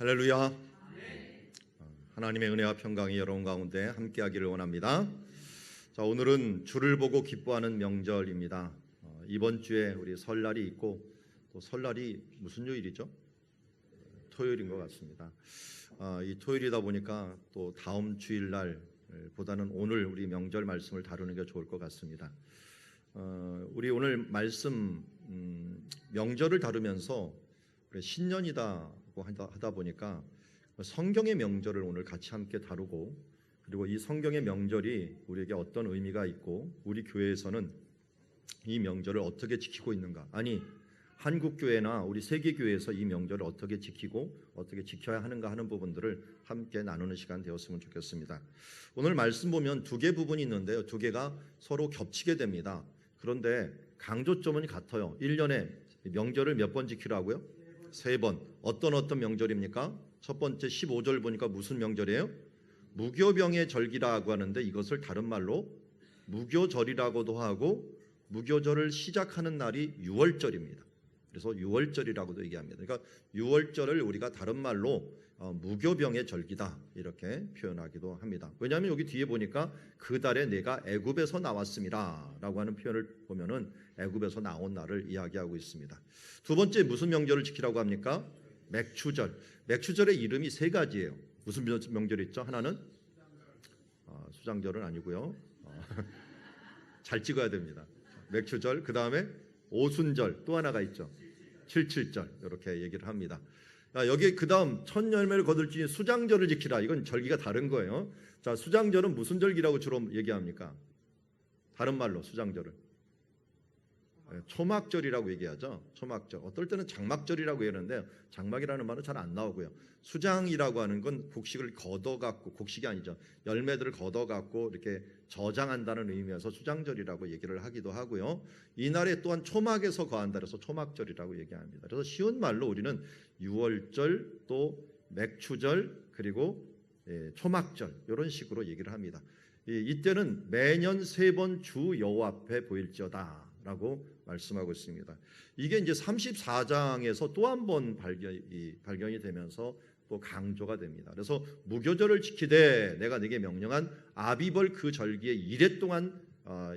할렐루야. 하나님의 은혜와 평강이 여러분 가운데 함께하기를 원합니다. 자, 오늘은 주를 보고 기뻐하는 명절입니다. 이번 주에 우리 설날이 있고, 또 설날이 무슨 요일이죠? 토요일인 것 같습니다. 이 토요일이다 보니까 또 다음 주일날 보다는 오늘 우리 명절 말씀을 다루는 게 좋을 것 같습니다. 우리 오늘 말씀 명절을 다루면서 신년이다고 하다 보니까 성경의 명절을 오늘 같이 함께 다루고, 그리고 이 성경의 명절이 우리에게 어떤 의미가 있고 우리 교회에서는 이 명절을 어떻게 지키고 있는가, 아니 한국교회나 우리 세계교회에서 이 명절을 어떻게 지키고 어떻게 지켜야 하는가 하는 부분들을 함께 나누는 시간 되었으면 좋겠습니다. 오늘 말씀 보면 두 개 부분이 있는데요, 두 개가 서로 겹치게 됩니다. 그런데 강조점은 같아요. 1년에 명절을 몇 번 지키라고요? 3번. 어떤 명절입니까? 첫 번째 15절 보니까 무슨 명절이에요? 무교병의 절기라고 하는데, 이것을 다른 말로 무교절이라고도 하고, 무교절을 시작하는 날이 6월절입니다. 그래서 6월절이라고도 얘기합니다. 그러니까 6월절을 우리가 다른 말로 무교병의 절기다 이렇게 표현하기도 합니다. 왜냐하면 여기 뒤에 보니까 그 달에 내가 애굽에서 나왔습니다 라고 하는 표현을 보면은 애굽에서 나온 날을 이야기하고 있습니다. 두 번째 무슨 명절을 지키라고 합니까? 맥추절. 맥추절의 이름이 세 가지예요. 무슨 명절이 있죠? 하나는 수장절은 아니고요. 잘 찍어야 됩니다. 맥추절, 그 다음에 오순절, 또 하나가 있죠. 77절, 이렇게 얘기를 합니다. 여기 그 다음 첫 열매를 거둘 주인 수장절을 지키라. 이건 절기가 다른 거예요. 자, 수장절은 무슨 절기라고 주로 얘기합니까? 다른 말로 수장절을 초막절이라고 얘기하죠. 초막절. 어떨 때는 장막절이라고 얘기하는데, 장막이라는 말은 잘 안 나오고요. 수장이라고 하는 건 곡식을 걷어갖고, 곡식이 아니죠, 열매들을 걷어갖고 이렇게 저장한다는 의미에서 수장절이라고 얘기를 하기도 하고요. 이날에 또한 초막에서 거한다 그래서 초막절이라고 얘기합니다. 그래서 쉬운 말로 우리는 6월절, 또 맥추절, 그리고 초막절, 이런 식으로 얘기를 합니다. 이때는 매년 3번 주 여호와 앞에 보일지어다 라고 말씀하고 있습니다. 이게 이제 34장에서 또 한 번 발견이 되면서 또 강조가 됩니다. 그래서 무교절을 지키되 내가 네게 명령한 아비벌 그 절기에 2래 동안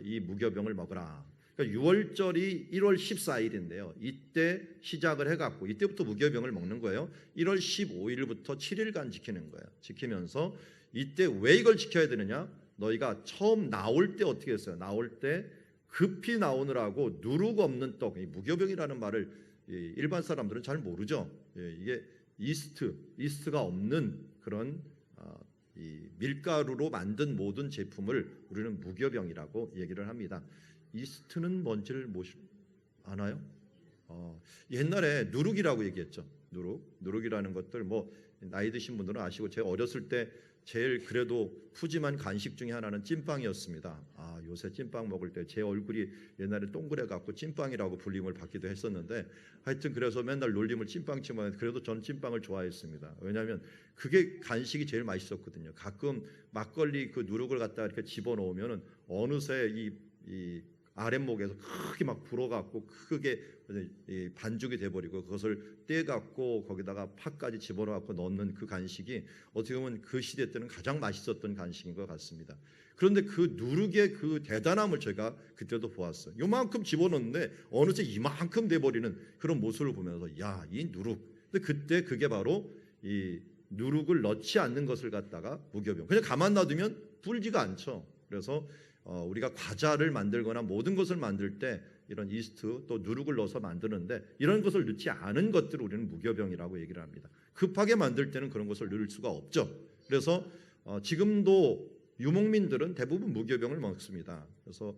이 무교병을 먹으라. 그러니까 6월절이 1월 14일인데요. 이때 시작을 해갖고 이때부터 무교병을 먹는 거예요. 1월 15일부터 7일간 지키는 거예요. 지키면서 이때 왜 이걸 지켜야 되느냐? 너희가 처음 나올 때 어떻게 했어요? 나올 때 급히 나오느라고 누룩 없는 떡, 무교병이라는 말을 일반 사람들은 잘 모르죠. 이게 이스트가 없는 그런 이 밀가루로 만든 모든 제품을 우리는 무교병이라고 얘기를 합니다. 이스트는 뭔지를 아나요? 옛날에 누룩이라고 얘기했죠. 누룩이라는 것들 뭐 나이 드신 분들은 아시고, 제가 어렸을 때 제일 그래도 푸짐한 간식 중에 하나는 찐빵이었습니다. 요새 찐빵 먹을 때 제 얼굴이 옛날에 동그래 갖고 찐빵이라고 불림을 받기도 했었는데, 하여튼 그래서 맨날 놀림을 찐빵 치면, 그래도 전 찐빵을 좋아했습니다. 왜냐하면 그게 간식이 제일 맛있었거든요. 가끔 막걸리 그 누룩을 갖다가 이렇게 집어넣으면은 어느새 이 아랫목에서 크게 막 불어갖고 크게 반죽이 돼버리고, 그것을 떼갖고 거기다가 팥까지 집어넣고 넣는 그 간식이 어떻게 보면 그 시대 때는 가장 맛있었던 간식인 것 같습니다. 그런데 그 누룩의 그 대단함을 제가 그때도 보았어요. 요만큼 집어넣는데 어느새 이만큼 돼버리는 그런 모습을 보면서, 야, 이 누룩. 근데 그때 그게 바로 이 누룩을 넣지 않는 것을 갖다가 무교병. 그냥 가만 놔두면 불지가 않죠. 그래서 우리가 과자를 만들거나 모든 것을 만들 때 이런 이스트 또 누룩을 넣어서 만드는데, 이런 것을 넣지 않은 것들을 우리는 무교병이라고 얘기를 합니다. 급하게 만들 때는 그런 것을 넣을 수가 없죠. 그래서 지금도 유목민들은 대부분 무교병을 먹습니다. 그래서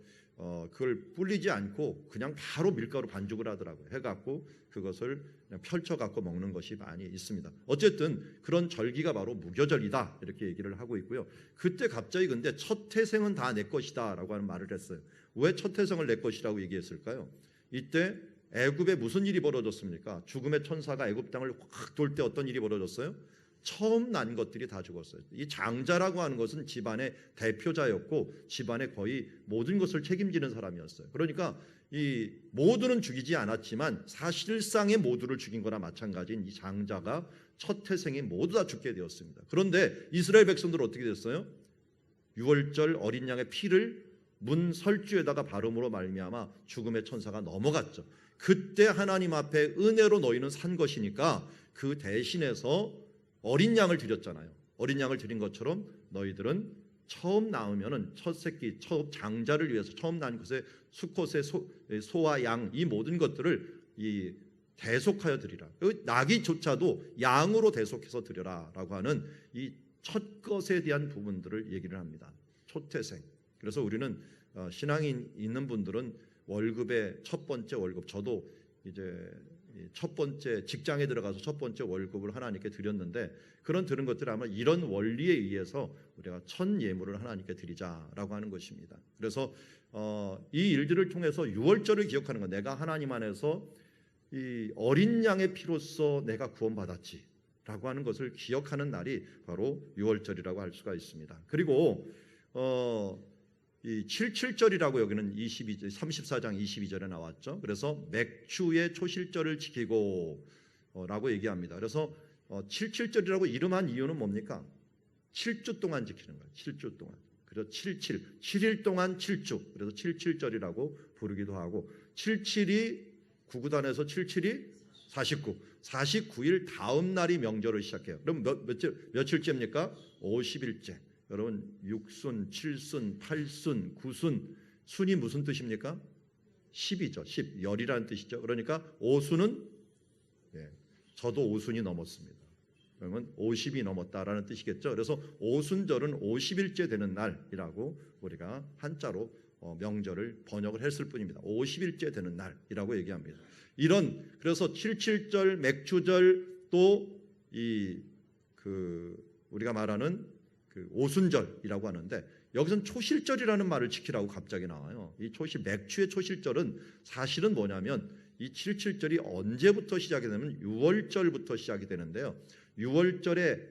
그걸 불리지 않고 그냥 바로 밀가루 반죽을 하더라고요. 해갖고 그것을 그냥 펼쳐갖고 먹는 것이 많이 있습니다. 어쨌든 그런 절기가 바로 무교절이다 이렇게 얘기를 하고 있고요. 그때 갑자기 근데 첫 태생은 다 내 것이다 라고 하는 말을 했어요. 왜 첫 태생을 내 것이라고 얘기했을까요? 이때 애굽에 무슨 일이 벌어졌습니까? 죽음의 천사가 애굽 땅을 확 돌 때 어떤 일이 벌어졌어요? 처음 난 것들이 다 죽었어요. 이 장자라고 하는 것은 집안의 대표자였고 집안의 거의 모든 것을 책임지는 사람이었어요. 그러니까 이 모두는 죽이지 않았지만 사실상의 모두를 죽인 거나 마찬가지인 이 장자가 첫 태생이 모두 다 죽게 되었습니다. 그런데 이스라엘 백성들은 어떻게 됐어요? 유월절 어린 양의 피를 문 설주에다가 바름으로 말미암아 죽음의 천사가 넘어갔죠. 그때 하나님 앞에 은혜로 너희는 산 것이니까 그 대신해서 어린 양을 드렸잖아요. 어린 양을 드린 것처럼 너희들은 처음 낳으면은 첫 새끼, 첫 장자를 위해서 처음 난 것에 수컷의 소와 양 이 모든 것들을 이 대속하여 드리라. 나귀조차도 양으로 대속해서 드려라라고 하는 이 첫 것에 대한 부분들을 얘기를 합니다. 초태생. 그래서 우리는 신앙이 있는 분들은 월급의 첫 번째 월급, 저도 이제 첫 번째 직장에 들어가서 첫 번째 월급을 하나님께 드렸는데 그런 들은 것들 아마 이런 원리에 의해서 우리가 첫 예물을 하나님께 드리자라고 하는 것입니다. 그래서 이 일들을 통해서 유월절을 기억하는 것, 내가 하나님 안에서 이 어린 양의 피로써 내가 구원받았지 라고 하는 것을 기억하는 날이 바로 유월절이라고 할 수가 있습니다. 그리고 이 77절이라고 여기는 34장 22절에 나왔죠. 그래서 맥추의 초실절을 지키고 라고 얘기합니다. 그래서 77절이라고 이름한 이유는 뭡니까? 7주 동안 지키는 거예요. 7주 동안. 그래서 7일 동안 7주. 그래서 77절이라고 부르기도 하고 77이 구구단에서 77이 49일 다음 날이 명절을 시작해요. 그럼 며칠째입니까? 50일째. 여러분 6순, 7순, 8순, 9순 순이 무슨 뜻입니까? 10이죠. 10, 열이라는 뜻이죠. 그러니까 5순은 저도 5순이 넘었습니다. 그러면 50이 넘었다라는 뜻이겠죠. 그래서 5순절은 50일째 되는 날이라고 우리가 한자로 명절을 번역을 했을 뿐입니다. 50일째 되는 날이라고 얘기합니다. 그래서 77절, 맥추절 또 우리가 말하는 오순절이라고 하는데 여기서는 초실절이라는 말을 지키라고 갑자기 나와요. 이 맥추의 초실절은 사실은 뭐냐면 이 77절이 언제부터 시작이 되냐면 6월절부터 시작이 되는데요. 6월절에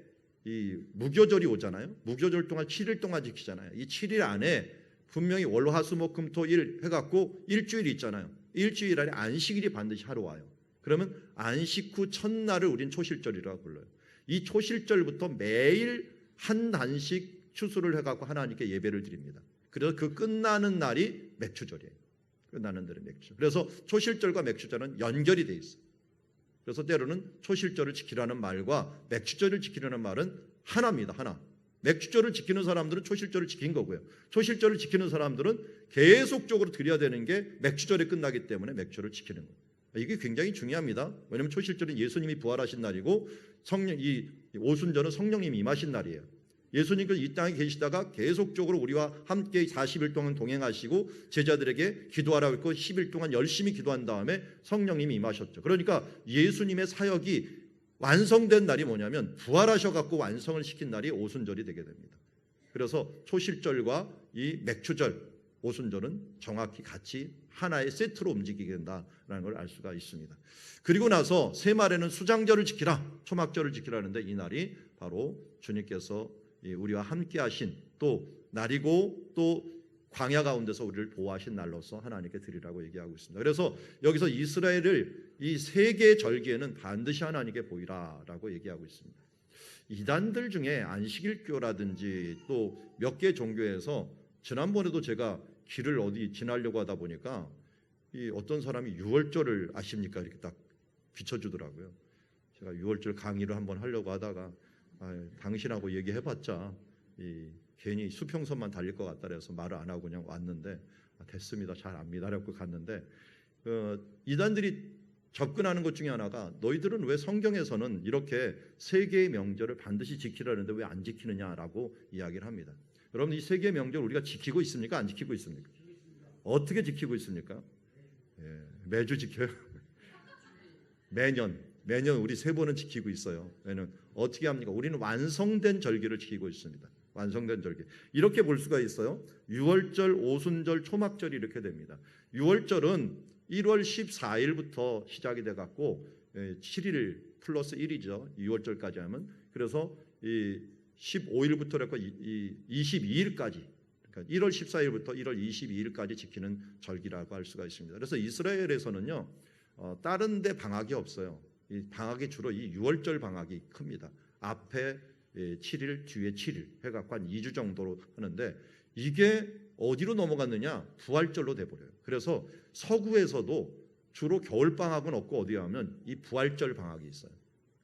이 무교절이 오잖아요. 무교절 동안 7일 동안 지키잖아요. 이 7일 안에 분명히 월, 화, 수, 목, 금, 토, 일 해갖고 일주일이 있잖아요. 일주일 안에 안식일이 반드시 하루 와요. 그러면 안식 후 첫날을 우린 초실절이라고 불러요. 이 초실절부터 매일 한 단씩 추수를 해갖고 하나님께 예배를 드립니다. 그래서 그 끝나는 날이 맥추절이에요. 끝나는 날이 맥추절. 그래서 초실절과 맥추절은 연결이 돼 있어요. 그래서 때로는 초실절을 지키라는 말과 맥추절을 지키라는 말은 하나입니다. 하나. 맥추절을 지키는 사람들은 초실절을 지킨 거고요. 초실절을 지키는 사람들은 계속적으로 드려야 되는 게 맥추절이 끝나기 때문에 맥추절을 지키는 거예요. 이게 굉장히 중요합니다. 왜냐하면 초실절은 예수님이 부활하신 날이고 이 오순절은 성령님이 임하신 날이에요. 예수님께서 이 땅에 계시다가 계속적으로 우리와 함께 40일 동안 동행하시고 제자들에게 기도하라고 했고 10일 동안 열심히 기도한 다음에 성령님이 임하셨죠. 그러니까 예수님의 사역이 완성된 날이 뭐냐면 부활하셔갖고 완성을 시킨 날이 오순절이 되게 됩니다. 그래서 초실절과 이 맥추절, 오순절은 정확히 같이 하나의 세트로 움직이게 된다라는 걸 알 수가 있습니다. 그리고 나서 세말에는 수장절을 지키라, 초막절을 지키라 하는데 이 날이 바로 주님께서 우리와 함께 하신 또 날이고 또 광야 가운데서 우리를 보호하신 날로서 하나님께 드리라고 얘기하고 있습니다. 그래서 여기서 이스라엘을 이 세 개의 절기에는 반드시 하나님께 보이라라고 얘기하고 있습니다. 이단들 중에 안식일교라든지 또 몇 개 종교에서 지난번에도 제가 길을 어디 지나려고 하다 보니까 이 어떤 사람이 유월절을 아십니까? 이렇게 딱 비춰주더라고요. 제가 유월절 강의를 한번 하려고 하다가 당신하고 얘기해봤자 괜히 수평선만 달릴 것 같다 그래서 말을 안 하고 그냥 왔는데 됐습니다. 잘 압니다. 그래서 갔는데 이단들이 접근하는 것 중에 하나가 너희들은 왜 성경에서는 이렇게 세 개의 명절을 반드시 지키라는데 왜 안 지키느냐라고 이야기를 합니다. 여러분 이 세 개의 명절 우리가 지키고 있습니까? 안 지키고 있습니까? 어떻게 지키고 있습니까? 매주 지켜요. 매년 우리 세 번은 지키고 있어요. 왜냐면 어떻게 합니까? 우리는 완성된 절기를 지키고 있습니다. 완성된 절기. 이렇게 볼 수가 있어요. 유월절, 오순절, 초막절이 이렇게 됩니다. 유월절은 1월 14일부터 시작이 돼 갖고 7일 플러스 1이죠. 6월절까지 하면. 그래서 이 15일부터 그래서 22일까지 그러니까 1월 14일부터 1월 22일까지 지키는 절기라고 할 수가 있습니다. 그래서 이스라엘에서는요, 다른 데 방학이 없어요. 이 방학이 주로 이 6월절 방학이 큽니다. 앞에 7일, 뒤에 7일 해갖고 한 2주 정도로 하는데, 이게 어디로 넘어갔느냐? 부활절로 돼버려요. 그래서 서구에서도 주로 겨울방학은 없고 어디 가면 이 부활절 방학이 있어요.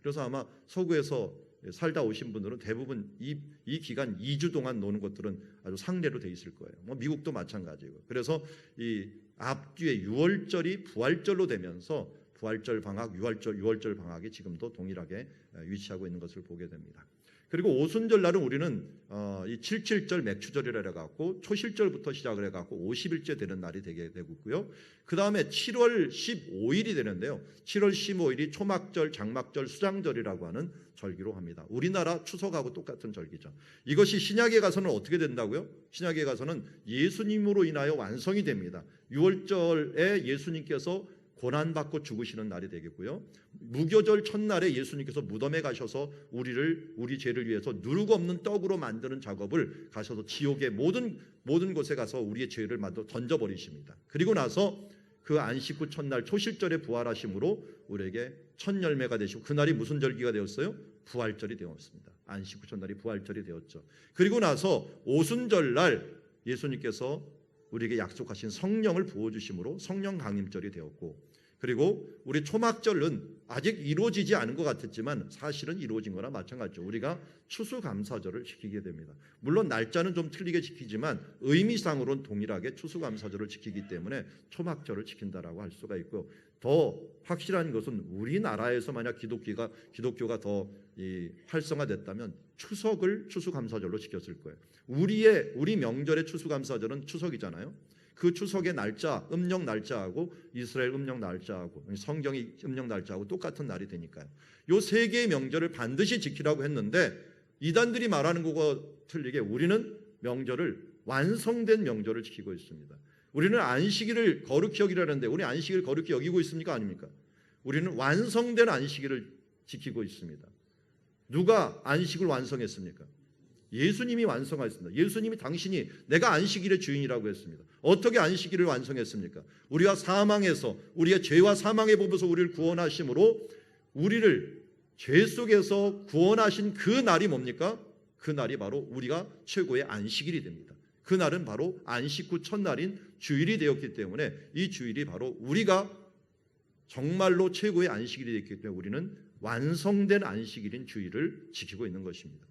그래서 아마 서구에서 살다 오신 분들은 대부분 이 기간 2주 동안 노는 것들은 아주 상례로 돼 있을 거예요. 뭐 미국도 마찬가지고. 그래서 이 앞뒤에 6월절이 부활절로 되면서 부활절 방학, 6월절 방학이 지금도 동일하게 위치하고 있는 것을 보게 됩니다. 그리고 오순절날은 우리는 이 77절 맥추절이라 해갖고 초실절부터 시작을 해갖고 50일째 되는 날이 되게 되고 있고요. 그 다음에 7월 15일이 되는데요. 7월 15일이 초막절, 장막절, 수장절이라고 하는 절기로 합니다. 우리나라 추석하고 똑같은 절기죠. 이것이 신약에 가서는 어떻게 된다고요? 신약에 가서는 예수님으로 인하여 완성이 됩니다. 6월절에 예수님께서 고난받고 죽으시는 날이 되겠고요. 무교절 첫날에 예수님께서 무덤에 가셔서 우리 죄를 위해서 누르고 없는 떡으로 만드는 작업을 가셔서 지옥의 모든 곳에 가서 우리의 죄를 던져버리십니다. 그리고 나서 그 안식 후 첫날 초실절에 부활하심으로 우리에게 첫 열매가 되시고, 그날이 무슨 절기가 되었어요? 부활절이 되었습니다. 안식 후 첫날이 부활절이 되었죠. 그리고 나서 오순절날 예수님께서 우리에게 약속하신 성령을 부어주심으로 성령 강림절이 되었고, 그리고 우리 초막절은 아직 이루어지지 않은 것 같았지만 사실은 이루어진 거나 마찬가지죠. 우리가 추수감사절을 지키게 됩니다. 물론 날짜는 좀 틀리게 지키지만 의미상으로는 동일하게 추수감사절을 지키기 때문에 초막절을 지킨다라고 할 수가 있고요. 더 확실한 것은 우리나라에서 만약 기독교가 더 활성화됐다면 추수감사절로 지켰을 거예요. 우리 명절의 추수감사절은 추석이잖아요. 그 추석의 날짜, 음력 날짜하고 이스라엘 음력 날짜하고 성경의 음력 날짜하고 똑같은 날이 되니까요. 이 세 개의 명절을 반드시 지키라고 했는데, 이단들이 말하는 것과 틀리게 우리는 명절을 완성된 명절을 지키고 있습니다. 우리는 안식일을 거룩히 여기라는데 우리 안식일을 거룩히 여기고 있습니까? 아닙니까? 우리는 완성된 안식일을 지키고 있습니다. 누가 안식을 완성했습니까? 예수님이 완성하였습니다. 예수님이 당신이 내가 안식일의 주인이라고 했습니다. 어떻게 안식일을 완성했습니까? 우리가 사망에서, 우리의 죄와 사망의 법에서 우리를 구원하심으로 우리를 죄 속에서 구원하신 그 날이 뭡니까? 그 날이 바로 우리가 최고의 안식일이 됩니다. 그 날은 바로 안식 후 첫날인 주일이 되었기 때문에 이 주일이 바로 우리가 정말로 최고의 안식일이 됐기 때문에 우리는 완성된 안식일인 주일을 지키고 있는 것입니다.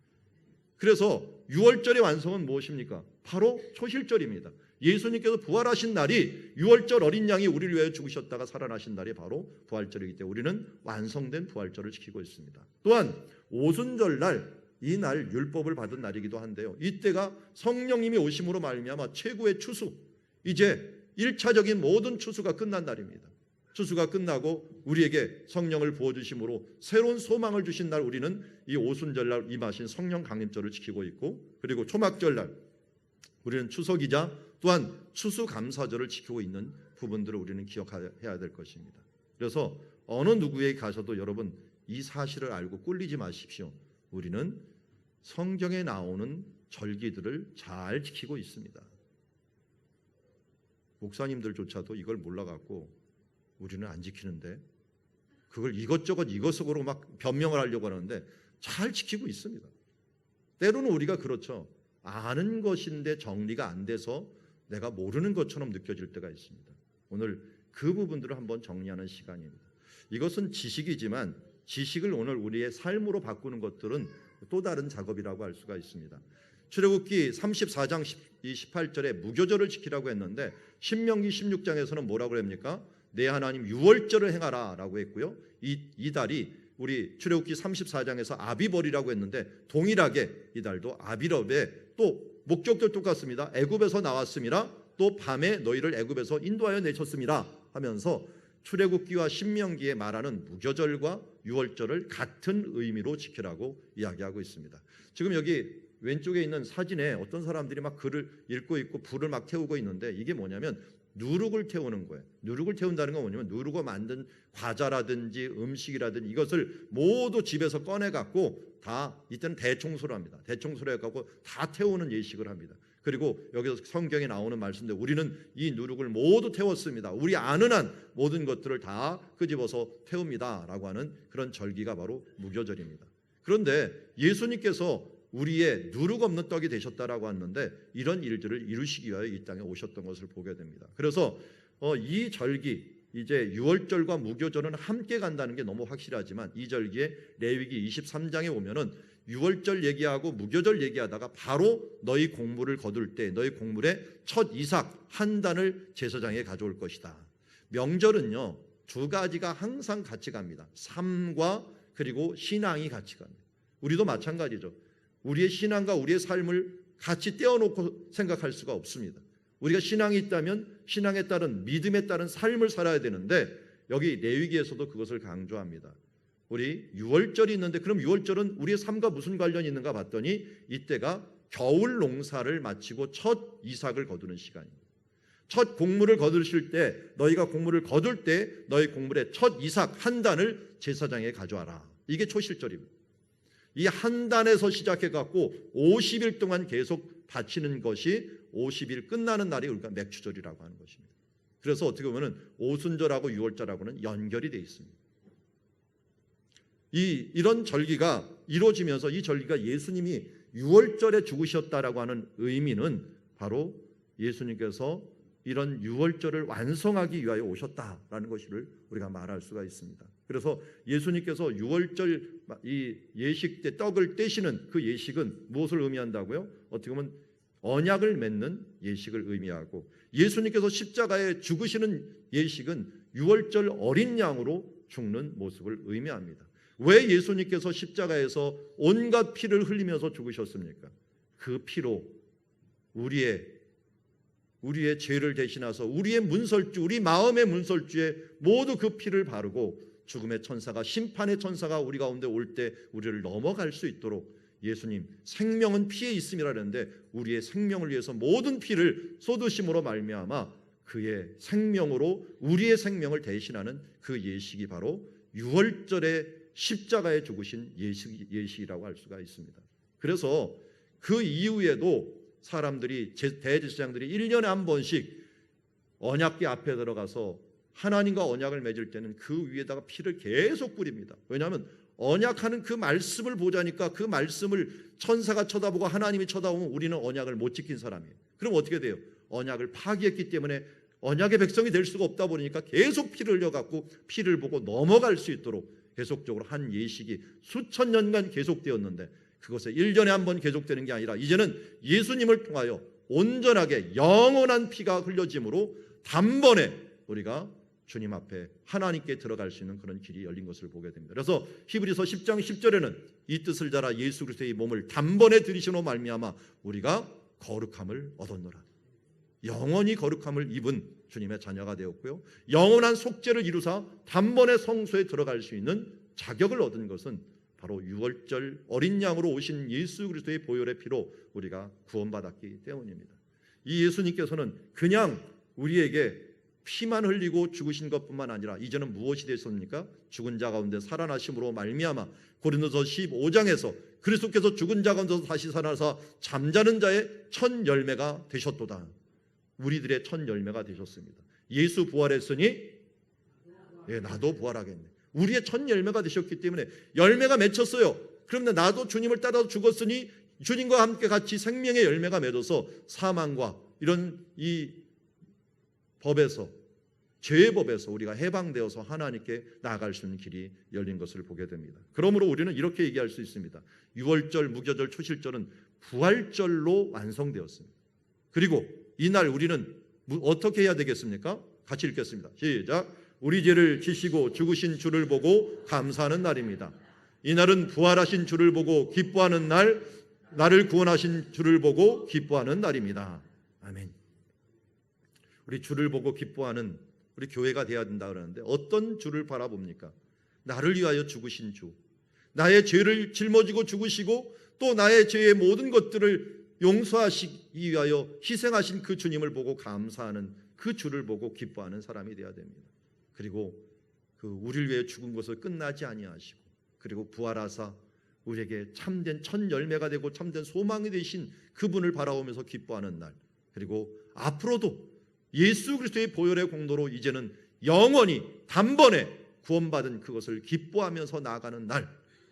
그래서 6월절의 완성은 무엇입니까? 바로 초실절입니다. 예수님께서 부활하신 날이 6월절 어린 양이 우리를 위하여 죽으셨다가 살아나신 날이 바로 부활절이기 때문에 우리는 완성된 부활절을 지키고 있습니다. 또한 오순절날, 이 날 율법을 받은 날이기도 한데요. 이때가 성령님이 오심으로 말미암아 최고의 추수, 이제 1차적인 모든 추수가 끝난 날입니다. 추수가 끝나고 우리에게 성령을 부어주심으로 새로운 소망을 주신 날, 우리는 이 오순절날 임하신 성령 강림절을 지키고 있고, 그리고 초막절날 우리는 추석이자 또한 추수감사절을 지키고 있는 부분들을 우리는 기억해야 될 것입니다. 그래서 어느 누구에게 가셔도 여러분 이 사실을 알고 꿀리지 마십시오. 우리는 성경에 나오는 절기들을 잘 지키고 있습니다. 목사님들조차도 이걸 몰라갖고 우리는 안 지키는데, 그걸 이것저것 막 변명을 하려고 하는데 잘 지키고 있습니다. 때로는 우리가 그렇죠. 아는 것인데 정리가 안 돼서 내가 모르는 것처럼 느껴질 때가 있습니다. 오늘 그 부분들을 한번 정리하는 시간입니다. 이것은 지식이지만 지식을 오늘 우리의 삶으로 바꾸는 것들은 또 다른 작업이라고 할 수가 있습니다. 출애굽기 34장 18절에 무교절을 지키라고 했는데 신명기 16장에서는 뭐라고 합니까? 내 하나님 6월절을 행하라 라고 했고요. 이 달이 우리 출애굽기 34장에서 아비벌이라고 했는데 동일하게 이 달도 아비럽에 또 목적도 똑같습니다. 애굽에서 나왔음이라, 또 밤에 너희를 애굽에서 인도하여 내쳤음이라 하면서 출애굽기와 신명기에 말하는 무교절과 6월절을 같은 의미로 지키라고 이야기하고 있습니다. 지금 여기 왼쪽에 있는 사진에 어떤 사람들이 막 글을 읽고 있고 불을 막 태우고 있는데, 이게 뭐냐면 누룩을 태우는 거예요. 누룩을 태운다는 건 뭐냐면 누룩을 만든 과자라든지 음식이라든지 이것을 모두 집에서 꺼내 갖고 다 이때는 대청소를 합니다. 대청소를 해갖고 다 태우는 예식을 합니다. 그리고 여기서 성경에 나오는 말씀인데 우리는 이 누룩을 모두 태웠습니다. 우리 아는 한 모든 것들을 다 끄집어서 태웁니다 라고 하는 그런 절기가 바로 무교절입니다. 그런데 예수님께서 우리의 누룩 없는 떡이 되셨다라고 하는데 이런 일들을 이루시기 위하여 이 땅에 오셨던 것을 보게 됩니다. 그래서 이 절기, 이제 유월절과 무교절은 함께 간다는 게 너무 확실하지만 이 절기에 레위기 23장에 보면은 유월절 얘기하고 무교절 얘기하다가 바로 너희 곡물을 거둘 때 너희 곡물의 첫 이삭 한 단을 제사장에 가져올 것이다. 명절은요 두 가지가 항상 같이 갑니다. 삶과 그리고 신앙이 같이 갑니다. 우리도 마찬가지죠. 우리의 신앙과 우리의 삶을 같이 떼어놓고 생각할 수가 없습니다. 우리가 신앙이 있다면 신앙에 따른 믿음에 따른 삶을 살아야 되는데 여기 레위기에서도 그것을 강조합니다. 우리 유월절이 있는데 그럼 유월절은 우리의 삶과 무슨 관련이 있는가 봤더니 이때가 겨울 농사를 마치고 첫 이삭을 거두는 시간입니다. 첫 곡물을 거두실 때 너희가 곡물을 거둘 때 너희 곡물의 첫 이삭 한 단을 제사장에 가져와라. 이게 초실절입니다. 이 한 단에서 시작해 갖고 50일 동안 계속 바치는 것이 50일 끝나는 날이 우리가 맥추절이라고 하는 것입니다. 그래서 어떻게 보면 오순절하고 유월절하고는 연결이 되어 있습니다. 이런 절기가 이루어지면서 이 절기가 예수님이 유월절에 죽으셨다라고 하는 의미는 바로 예수님께서 이런 유월절을 완성하기 위하여 오셨다라는 것을 우리가 말할 수가 있습니다. 그래서 예수님께서 유월절 이 예식 때 떡을 떼시는 그 예식은 무엇을 의미한다고요? 어떻게 보면 언약을 맺는 예식을 의미하고 예수님께서 십자가에 죽으시는 예식은 유월절 어린 양으로 죽는 모습을 의미합니다. 왜 예수님께서 십자가에서 온갖 피를 흘리면서 죽으셨습니까? 그 피로 우리의 죄를 대신하서 우리의 문설주, 우리 마음의 문설주에 모두 그 피를 바르고 죽음의 천사가 심판의 천사가 우리 가운데 올 때 우리를 넘어갈 수 있도록 예수님 생명은 피에 있음이라 하는데 우리의 생명을 위해서 모든 피를 쏟으심으로 말미암아 그의 생명으로 우리의 생명을 대신하는 그 예식이 바로 유월절에 십자가에 죽으신 예식이라고 할 수가 있습니다. 그래서 그 이후에도 사람들이 대제사장들이 1년에 한 번씩 언약궤 앞에 들어가서 하나님과 언약을 맺을 때는 그 위에다가 피를 계속 뿌립니다. 왜냐하면 언약하는 그 말씀을 보자니까 그 말씀을 천사가 쳐다보고 하나님이 쳐다보면 우리는 언약을 못 지킨 사람이에요. 그럼 어떻게 돼요? 언약을 파기했기 때문에 언약의 백성이 될 수가 없다 보니까 계속 피를 흘려갖고 피를 보고 넘어갈 수 있도록 계속적으로 한 예식이 수천 년간 계속되었는데 그것에 1년에 한 번 계속되는 게 아니라 이제는 예수님을 통하여 온전하게 영원한 피가 흘려짐으로 단번에 우리가 주님 앞에 하나님께 들어갈 수 있는 그런 길이 열린 것을 보게 됩니다. 그래서 히브리서 10장 10절에는 이 뜻을 따라 예수 그리스도의 몸을 단번에 들이심으로 말미암아 우리가 거룩함을 얻었노라. 영원히 거룩함을 입은 주님의 자녀가 되었고요. 영원한 속죄를 이루사 단번에 성소에 들어갈 수 있는 자격을 얻은 것은 바로 유월절 어린 양으로 오신 예수 그리스도의 보혈의 피로 우리가 구원받았기 때문입니다. 이 예수님께서는 그냥 우리에게 피만 흘리고 죽으신 것뿐만 아니라 이제는 무엇이 되셨습니까? 죽은 자 가운데 살아나심으로 말미암아 고린도서 15장에서 그리스도께서 죽은 자 가운데서 다시 살아나사 잠자는 자의 첫 열매가 되셨도다. 우리들의 첫 열매가 되셨습니다. 예수 부활했으니 나도 부활하겠네. 우리의 첫 열매가 되셨기 때문에 열매가 맺혔어요. 그런데 나도 주님을 따라서 죽었으니 주님과 함께 같이 생명의 열매가 맺어서 사망과 이런 이 법에서 죄의 법에서 우리가 해방되어서 하나님께 나아갈 수 있는 길이 열린 것을 보게 됩니다. 그러므로 우리는 이렇게 얘기할 수 있습니다. 유월절, 무교절, 초실절은 부활절로 완성되었습니다. 그리고 이날 우리는 어떻게 해야 되겠습니까? 같이 읽겠습니다. 시작. 우리 죄를 지시고 죽으신 주를 보고 감사하는 날입니다. 이날은 부활하신 주를 보고 기뻐하는 날, 나를 구원하신 주를 보고 기뻐하는 날입니다. 아멘. 우리 주를 보고 기뻐하는 우리 교회가 되어야 된다 그러는데 어떤 주를 바라봅니까? 나를 위하여 죽으신 주, 나의 죄를 짊어지고 죽으시고 또 나의 죄의 모든 것들을 용서하시기 위하여 희생하신 그 주님을 보고 감사하는 그 주를 보고 기뻐하는 사람이 되어야 됩니다. 그리고 그 우리를 위해 죽은 것을 끝나지 아니하시고 그리고 부활하사 우리에게 참된 첫 열매가 되고 참된 소망이 되신 그분을 바라보면서 기뻐하는 날, 그리고 앞으로도 예수 그리스도의 보혈의 공로로 이제는 영원히 단번에 구원받은 그것을 기뻐하면서 나아가는 날,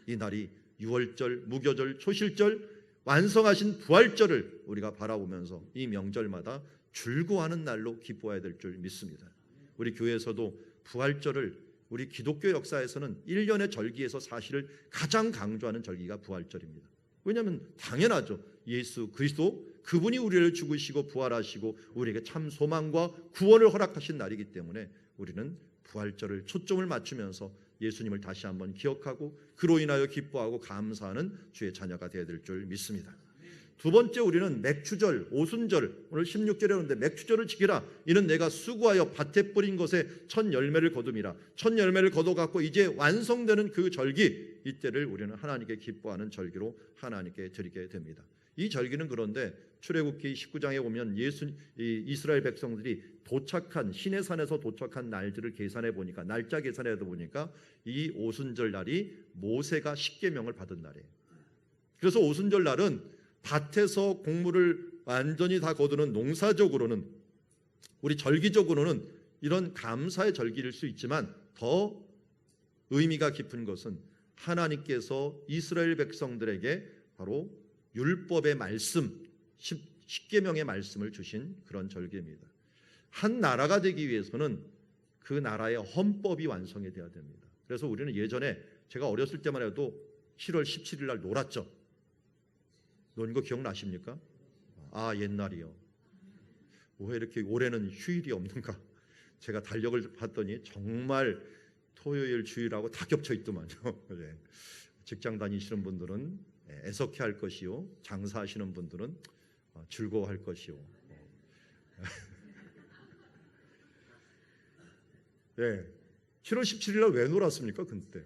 이 날이 유월절, 무교절, 초실절, 완성하신 부활절을 우리가 바라보면서 이 명절마다 즐거워하는 날로 기뻐해야 될 줄 믿습니다. 우리 교회에서도 부활절을 우리 기독교 역사에서는 1년의 절기에서 사실을 가장 강조하는 절기가 부활절입니다. 왜냐하면 당연하죠. 예수 그리스도 그분이 우리를 죽으시고 부활하시고 우리에게 참 소망과 구원을 허락하신 날이기 때문에 우리는 부활절을 초점을 맞추면서 예수님을 다시 한번 기억하고 그로 인하여 기뻐하고 감사하는 주의 자녀가 되어야 될 줄 믿습니다. 두 번째, 우리는 맥추절, 오순절, 오늘 16절에 오는데 맥추절을 지키라. 이는 내가 수고하여 밭에 뿌린 것에 첫 열매를 거둠이라. 첫 열매를 거둬갖고 이제 완성되는 그 절기, 이때를 우리는 하나님께 기뻐하는 절기로 하나님께 드리게 됩니다. 이 절기는 그런데 출애굽기 19장에 보면 이스라엘 백성들이 도착한 시내산에서 도착한 날들을 계산해 보니까, 날짜 계산해 보니까 이 오순절 날이 모세가 십계명을 받은 날이에요. 그래서 오순절 날은 밭에서 곡물을 완전히 다 거두는 농사적으로는, 우리 절기적으로는 이런 감사의 절기일 수 있지만 더 의미가 깊은 것은 하나님께서 이스라엘 백성들에게 바로 율법의 말씀, 십계명의 말씀을 주신 그런 절기입니다. 한 나라가 되기 위해서는 그 나라의 헌법이 완성이 되어야 됩니다. 그래서 우리는 예전에, 제가 어렸을 때만 해도 7월 17일 날 놀았죠. 논 거 기억나십니까? 아, 옛날이요. 왜 이렇게 올해는 휴일이 없는가? 제가 달력을 봤더니 정말 토요일 주일하고 다 겹쳐 있더만요. 네. 직장 다니시는 분들은 애석해 할 것이요, 장사하시는 분들은 즐거워할 것이요. 네. 7월 17일 날 왜 놀았습니까? 그때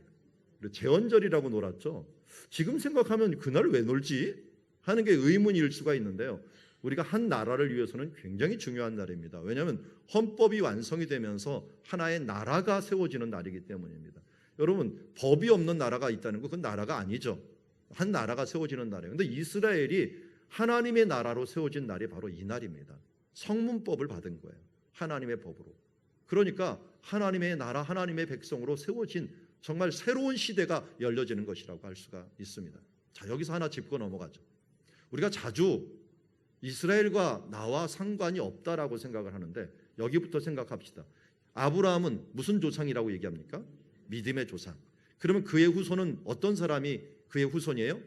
제헌절이라고 놀았죠. 지금 생각하면 그날 왜 놀지? 하는 게 의문일 수가 있는데요. 우리가 한 나라를 위해서는 굉장히 중요한 날입니다. 왜냐하면 헌법이 완성이 되면서 하나의 나라가 세워지는 날이기 때문입니다. 여러분, 법이 없는 나라가 있다는 건 그건 나라가 아니죠. 한 나라가 세워지는 날이에요. 그런데 이스라엘이 하나님의 나라로 세워진 날이 바로 이 날입니다. 성문법을 받은 거예요. 하나님의 법으로. 그러니까 하나님의 나라, 하나님의 백성으로 세워진 정말 새로운 시대가 열려지는 것이라고 할 수가 있습니다. 자, 여기서 하나 짚고 넘어가죠. 우리가 자주 이스라엘과 나와 상관이 없다라고 생각을 하는데, 여기부터 생각합시다. 아브라함은 무슨 조상이라고 얘기합니까? 믿음의 조상. 그러면 그의 후손은 어떤 사람이 그의 후손이에요?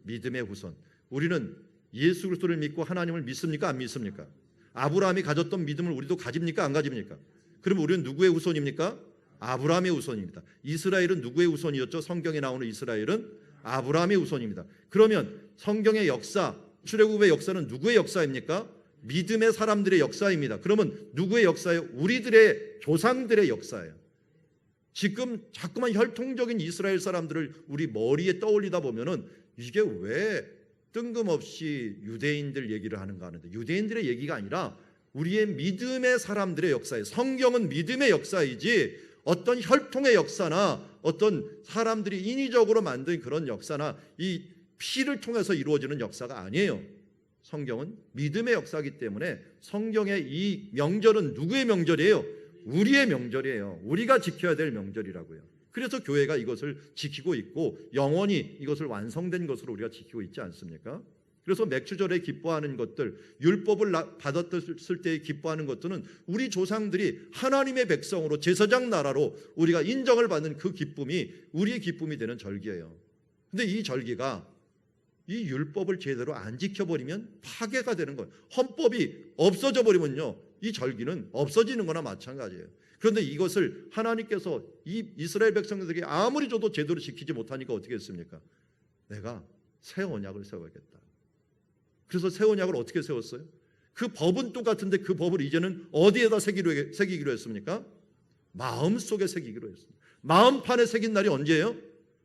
믿음의 후손. 우리는 예수 그리스도를 믿고 하나님을 믿습니까? 안 믿습니까? 아브라함이 가졌던 믿음을 우리도 가집니까? 안 가집니까? 그러면 우리는 누구의 후손입니까? 아브라함의 후손입니다. 이스라엘은 누구의 후손이었죠? 성경에 나오는 이스라엘은 아브라함의 후손입니다. 그러면 성경의 역사, 출애굽의 역사는 누구의 역사입니까? 믿음의 사람들의 역사입니다. 그러면 누구의 역사예요? 우리들의 조상들의 역사예요. 지금 자꾸만 혈통적인 이스라엘 사람들을 우리 머리에 떠올리다 보면은 이게 왜 뜬금없이 유대인들 얘기를 하는가 하는데, 유대인들의 얘기가 아니라 우리의 믿음의 사람들의 역사예요. 성경은 믿음의 역사이지 어떤 혈통의 역사나 어떤 사람들이 인위적으로 만든 그런 역사나 이 피를 통해서 이루어지는 역사가 아니에요. 성경은 믿음의 역사이기 때문에 성경의 이 명절은 누구의 명절이에요? 우리의 명절이에요. 우리가 지켜야 될 명절이라고요. 그래서 교회가 이것을 지키고 있고 영원히 이것을 완성된 것으로 우리가 지키고 있지 않습니까? 그래서 맥추절에 기뻐하는 것들, 율법을 받았을 때 기뻐하는 것들은 우리 조상들이 하나님의 백성으로 제사장 나라로 우리가 인정을 받는 그 기쁨이 우리의 기쁨이 되는 절기예요. 근데 이 절기가 이 율법을 제대로 안 지켜버리면 파괴가 되는 거예요. 헌법이 없어져 버리면요, 이 절기는 없어지는 거나 마찬가지예요. 그런데 이것을 하나님께서 이 이스라엘 백성들에게 아무리 줘도 제대로 지키지 못하니까 어떻게 했습니까? 내가 새 언약을 세워야겠다. 그래서 새 언약을 어떻게 세웠어요? 그 법은 똑같은데 그 법을 이제는 어디에다 새기기로 했습니까? 마음속에 새기기로 했습니다. 마음판에 새긴 날이 언제예요?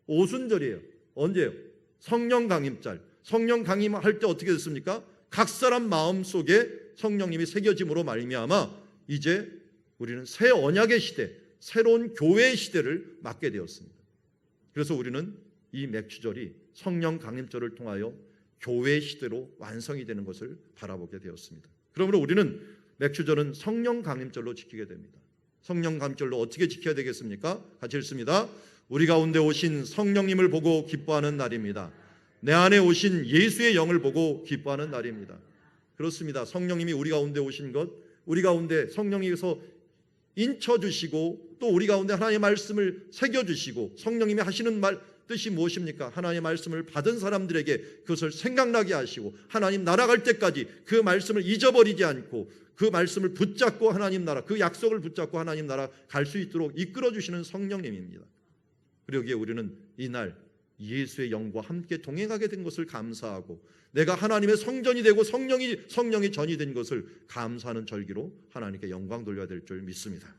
오순절이에요. 언제예요? 성령 강림절. 성령 강림할 때 어떻게 됐습니까? 각 사람 마음속에 성령님이 새겨짐으로 말미암아 이제 우리는 새 언약의 시대, 새로운 교회의 시대를 맞게 되었습니다. 그래서 우리는 이 맥주절이 성령 강림절을 통하여 교회 시대로 완성이 되는 것을 바라보게 되었습니다. 그러므로 우리는 맥주절은 성령 강림절로 지키게 됩니다. 성령 강림절로 어떻게 지켜야 되겠습니까? 같이 읽습니다. 우리 가운데 오신 성령님을 보고 기뻐하는 날입니다. 내 안에 오신 예수의 영을 보고 기뻐하는 날입니다. 그렇습니다. 성령님이 우리 가운데 오신 것, 우리 가운데 성령님께서 인쳐주시고 또 우리 가운데 하나님의 말씀을 새겨주시고, 성령님이 하시는 뜻이 무엇입니까? 하나님의 말씀을 받은 사람들에게 그것을 생각나게 하시고 하나님 나라 갈 때까지 그 말씀을 잊어버리지 않고 그 말씀을 붙잡고 하나님 나라, 그 약속을 붙잡고 하나님 나라 갈 수 있도록 이끌어주시는 성령님입니다. 그러기에 우리는 이날 예수의 영과 함께 동행하게 된 것을 감사하고, 내가 하나님의 성전이 되고 성령이 전이 된 것을 감사하는 절기로 하나님께 영광 돌려야 될 줄 믿습니다.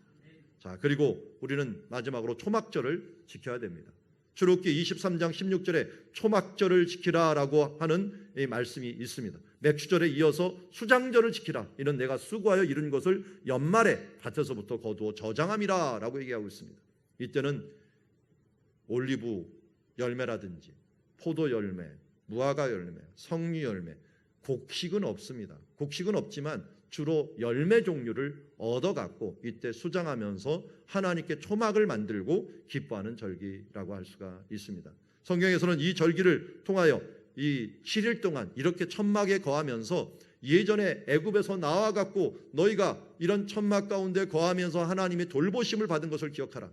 자, 그리고 우리는 마지막으로 초막절을 지켜야 됩니다. 출애굽기 23장 16절에 초막절을 지키라라고 하는 이 말씀이 있습니다. 맥주절에 이어서 수장절을 지키라. 이는 내가 수고하여 이룬 것을 연말에 밭에서부터 거두어 저장함이라 라고 얘기하고 있습니다. 이때는 올리브 열매라든지 포도 열매, 무화과 열매, 석류 열매, 곡식은 없습니다. 곡식은 없지만 주로 열매 종류를 얻어갖고 이때 수장하면서 하나님께 초막을 만들고 기뻐하는 절기라고 할 수가 있습니다. 성경에서는 이 절기를 통하여 이 7일 동안 이렇게 천막에 거하면서, 예전에 애굽에서 나와갖고 너희가 이런 천막 가운데 거하면서 하나님의 돌보심을 받은 것을 기억하라.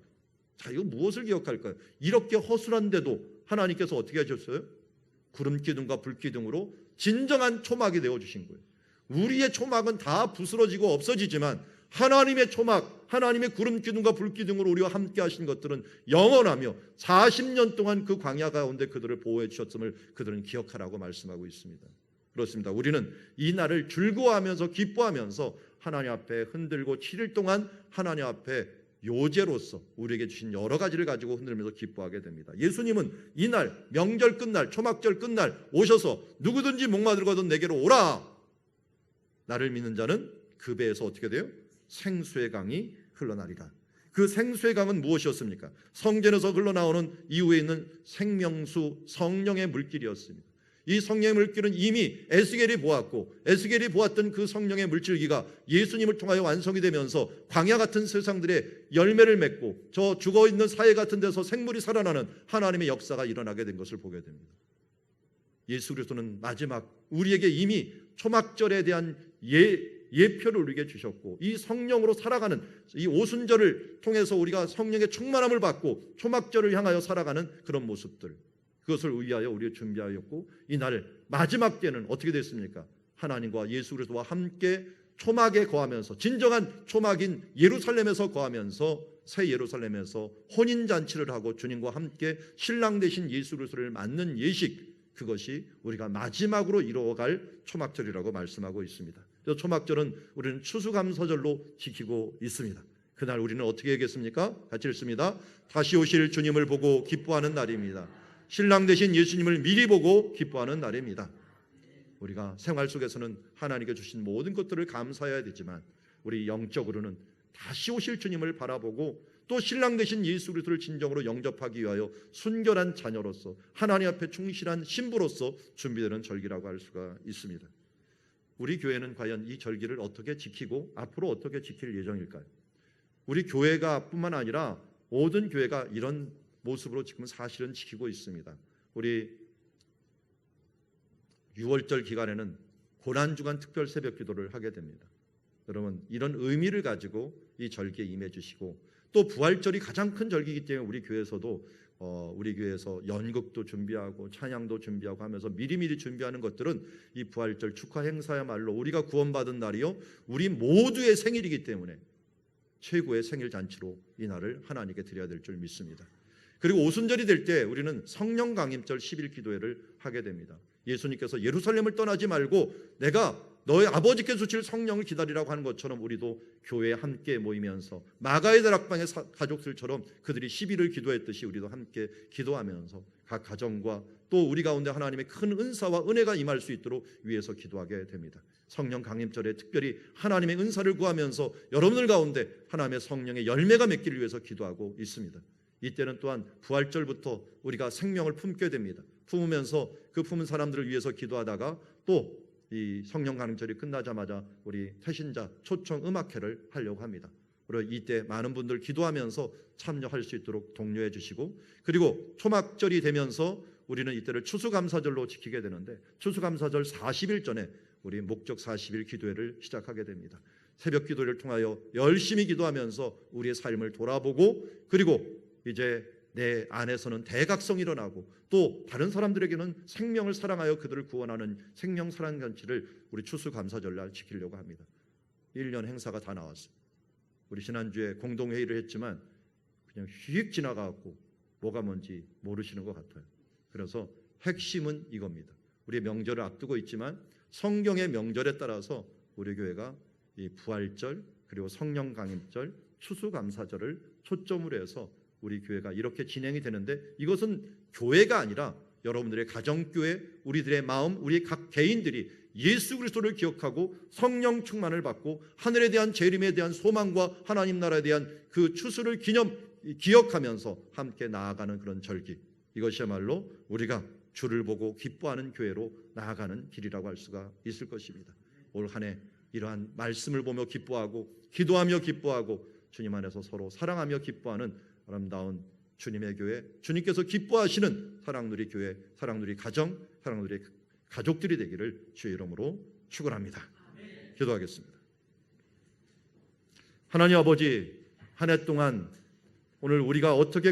자, 이거 무엇을 기억할까요? 이렇게 허술한데도 하나님께서 어떻게 하셨어요? 구름 기둥과 불 기둥으로 진정한 초막이 되어주신 거예요. 우리의 초막은 다 부스러지고 없어지지만 하나님의 초막, 하나님의 구름 기둥과 불 기둥으로 우리와 함께 하신 것들은 영원하며 40년 동안 그 광야 가운데 그들을 보호해 주셨음을 그들은 기억하라고 말씀하고 있습니다. 그렇습니다. 우리는 이 날을 즐거워하면서 기뻐하면서 하나님 앞에 흔들고 7일 동안 하나님 앞에 요제로서 우리에게 주신 여러 가지를 가지고 흔들면서 기뻐하게 됩니다. 예수님은 이날 명절 끝날, 초막절 끝날 오셔서 누구든지 목마르거든 내게로 오라. 나를 믿는 자는 그 배에서 어떻게 돼요? 생수의 강이 흘러나리라. 그 생수의 강은 무엇이었습니까? 성전에서 흘러나오는 이후에 있는 생명수 성령의 물길이었습니다. 이 성령의 물길은 이미 에스겔이 보았고, 에스겔이 보았던 그 성령의 물질기가 예수님을 통하여 완성이 되면서 광야 같은 세상들의 열매를 맺고 저 죽어있는 사회 같은 데서 생물이 살아나는 하나님의 역사가 일어나게 된 것을 보게 됩니다. 예수 그리스도는 마지막 우리에게 이미 초막절에 대한 예표를 우리에게 주셨고, 이 성령으로 살아가는 이 오순절을 통해서 우리가 성령의 충만함을 받고 초막절을 향하여 살아가는 그런 모습들, 그것을 위하여 우리가 준비하였고, 이날 마지막 때는 어떻게 됐습니까? 하나님과 예수 그리스도와 함께 초막에 거하면서, 진정한 초막인 예루살렘에서 거하면서 새 예루살렘에서 혼인잔치를 하고 주님과 함께 신랑 되신 예수 그리스도를 맞는 예식, 그것이 우리가 마지막으로 이루어갈 초막절이라고 말씀하고 있습니다. 그래서 초막절은 우리는 추수감사절로 지키고 있습니다. 그날 우리는 어떻게 하겠습니까? 같이 읽습니다. 다시 오실 주님을 보고 기뻐하는 날입니다. 신랑 되신 예수님을 미리 보고 기뻐하는 날입니다. 우리가 생활 속에서는 하나님께 주신 모든 것들을 감사해야 되지만, 우리 영적으로는 다시 오실 주님을 바라보고 또 신랑 되신 예수 그리스도를 진정으로 영접하기 위하여 순결한 자녀로서 하나님 앞에 충실한 신부로서 준비되는 절기라고 할 수가 있습니다. 우리 교회는 과연 이 절기를 어떻게 지키고 앞으로 어떻게 지킬 예정일까요? 우리 교회가 뿐만 아니라 모든 교회가 이런 모습으로 지금 사실은 지키고 있습니다. 우리 6월절 기간에는 고난주간 특별 새벽 기도를 하게 됩니다. 여러분, 이런 의미를 가지고 이 절기에 임해 주시고, 또 부활절이 가장 큰 절기이기 때문에 우리 교회에서 연극도 준비하고 찬양도 준비하고 하면서 미리미리 준비하는 것들은 이 부활절 축하 행사야말로 우리가 구원받은 날이요 우리 모두의 생일이기 때문에 최고의 생일 잔치로 이 날을 하나님께 드려야 될 줄 믿습니다. 그리고 오순절이 될 때 우리는 성령 강림절 10일 기도회를 하게 됩니다. 예수님께서 예루살렘을 떠나지 말고 내가 너의 아버지께서 주실 성령을 기다리라고 하는 것처럼 우리도 교회에 함께 모이면서 마가의 다락방의 가족들처럼 그들이 10일을 기도했듯이 우리도 함께 기도하면서 각 가정과 또 우리 가운데 하나님의 큰 은사와 은혜가 임할 수 있도록 위해서 기도하게 됩니다. 성령 강림절에 특별히 하나님의 은사를 구하면서 여러분들 가운데 하나님의 성령의 열매가 맺기를 위해서 기도하고 있습니다. 이때는 또한 부활절부터 우리가 생명을 품게 됩니다. 품으면서 그 품은 사람들을 위해서 기도하다가 또 이 성령 강림절이 끝나자마자 우리 태신자 초청 음악회를 하려고 합니다. 그리고 이때 많은 분들 기도하면서 참여할 수 있도록 독려해 주시고, 그리고 초막절이 되면서 우리는 이때를 추수감사절로 지키게 되는데, 추수감사절 40일 전에 우리 목적 40일 기도회를 시작하게 됩니다. 새벽 기도를 통하여 열심히 기도하면서 우리의 삶을 돌아보고, 그리고 이제 내 안에서는 대각성이 일어나고 또 다른 사람들에게는 생명을 사랑하여 그들을 구원하는 생명 사랑 잔치를 우리 추수감사절날 지키려고 합니다. 1년 행사가 다 나왔어요. 우리 지난주에 공동회의를 했지만 그냥 휙 지나가고 뭐가 뭔지 모르시는 것 같아요. 그래서 핵심은 이겁니다. 우리의 명절을 앞두고 있지만 성경의 명절에 따라서 우리 교회가 이 부활절 그리고 성령 강림절, 추수감사절을 초점으로 해서 우리 교회가 이렇게 진행이 되는데, 이것은 교회가 아니라 여러분들의 가정교회, 우리들의 마음, 우리 각 개인들이 예수 그리스도를 기억하고 성령 충만을 받고 하늘에 대한 재림에 대한 소망과 하나님 나라에 대한 그 추수를 기억하면서 함께 나아가는 그런 절기, 이것이야말로 우리가 주를 보고 기뻐하는 교회로 나아가는 길이라고 할 수가 있을 것입니다. 올 한 해 이러한 말씀을 보며 기뻐하고 기도하며 기뻐하고 주님 안에서 서로 사랑하며 기뻐하는 아름다운 주님의 교회, 주님께서 기뻐하시는 사랑누리 교회, 사랑누리 가정, 사랑누리 가족들이 되기를 주의 이름으로 축원합니다. 기도하겠습니다. 하나님 아버지, 한 해 동안 오늘 우리가 어떻게